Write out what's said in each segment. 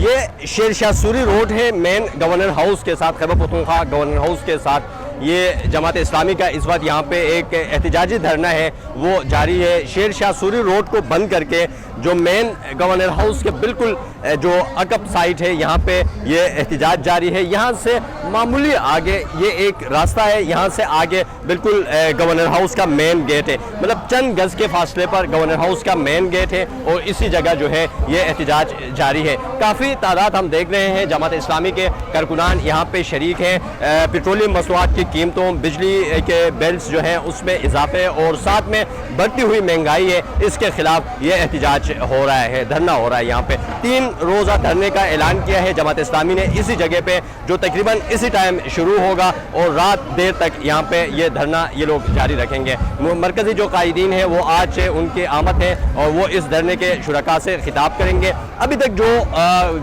یہ شیر شاہ سوری روڈ ہے مین governor house کے ساتھ، خیبر پختونخوا گورنر ہاؤس کے ساتھ یہ جماعت اسلامی کا اس وقت یہاں پہ ایک احتجاجی دھرنا ہے وہ جاری ہے۔ شیر شاہ سوری روڈ کو بند کر کے جو مین گورنر ہاؤس کے بالکل جو عقب سائٹ ہے یہاں پہ یہ احتجاج جاری ہے۔ یہاں سے معمولی آگے یہ ایک راستہ ہے، یہاں سے آگے بالکل گورنر ہاؤس کا مین گیٹ ہے، مطلب چند گز کے فاصلے پر گورنر ہاؤس کا مین گیٹ ہے اور اسی جگہ جو ہے یہ احتجاج جاری ہے۔ کافی تعداد ہم دیکھ رہے ہیں جماعت اسلامی کے کارکنان یہاں پہ شریک ہیں۔ پیٹرولیم مصنوعات کی قیمتوں، بجلی کے بلز جو ہیں اس میں اضافے اور ساتھ میں بڑھتی ہوئی مہنگائی ہے، اس کے خلاف یہ احتجاج ہو رہا ہے، دھرنا ہو رہا ہے۔ یہاں پہ 3 روزہ دھرنے کا اعلان کیا ہے جماعت اسلامی نے اسی جگہ پہ، جو تقریباً اسی ٹائم شروع ہوگا اور رات دیر تک یہاں پہ یہ دھرنا یہ لوگ جاری رکھیں گے۔ مرکزی جو قائدین ہیں وہ آج سے ان کی آمد ہے اور وہ اس دھرنے کے شرکاء سے خطاب کریں گے۔ ابھی تک جو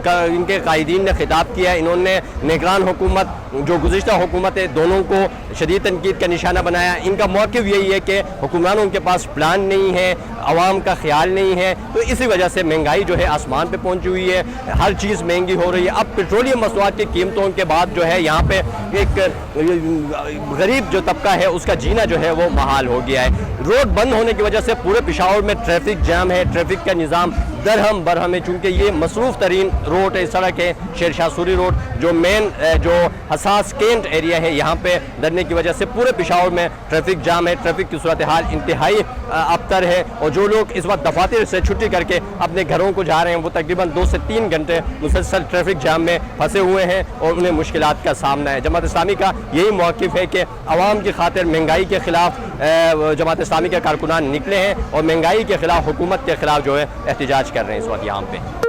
ان کے قائدین نے خطاب کیا ہے، انہوں نے نگران حکومت جو گزشتہ حکومت ہے دونوں کو شدید تنقید کا نشانہ بنایا۔ ان کا موقف یہی ہے کہ حکمرانوں کے پاس پلان نہیں ہے، عوام کا خیال نہیں ہے، تو اسی وجہ سے مہنگائی جو ہے آسمان پہ پہنچی ہوئی ہے، ہر چیز مہنگی ہو رہی ہے۔ اب پیٹرولیم مصنوعات کی قیمتوں کے بعد جو ہے یہاں پہ ایک غریب جو طبقہ ہے اس کا جینا جو ہے وہ محال ہو گیا ہے۔ روڈ بند ہونے کی وجہ سے پورے پشاور میں ٹریفک جام ہے، ٹریفک کا نظام درہم برہم ہے، چونکہ یہ مصروف ترین روڈ ہے، سڑک ہے شیر شاہ سوری روڈ، جو مین جو حساس کینٹ ایریا ہے، یہاں پہ دھرنے کی وجہ سے پورے پشاور میں ٹریفک جام ہے۔ ٹریفک کی صورتحال انتہائی ابتر ہے اور جو لوگ اس وقت دفاتر سے چھٹی کر کے اپنے گھروں کو جا رہے ہیں وہ تقریباً 2 سے 3 گھنٹے مسلسل ٹریفک جام میں پھنسے ہوئے ہیں اور انہیں مشکلات کا سامنا ہے۔ جماعت اسلامی کا یہی موقف ہے کہ عوام کی خاطر مہنگائی کے خلاف جماعت اسلامی کے کارکنان نکلے ہیں اور مہنگائی کے خلاف، حکومت کے خلاف جو ہے احتجاج کر رہے ہیں اس وقت یہاں پہ۔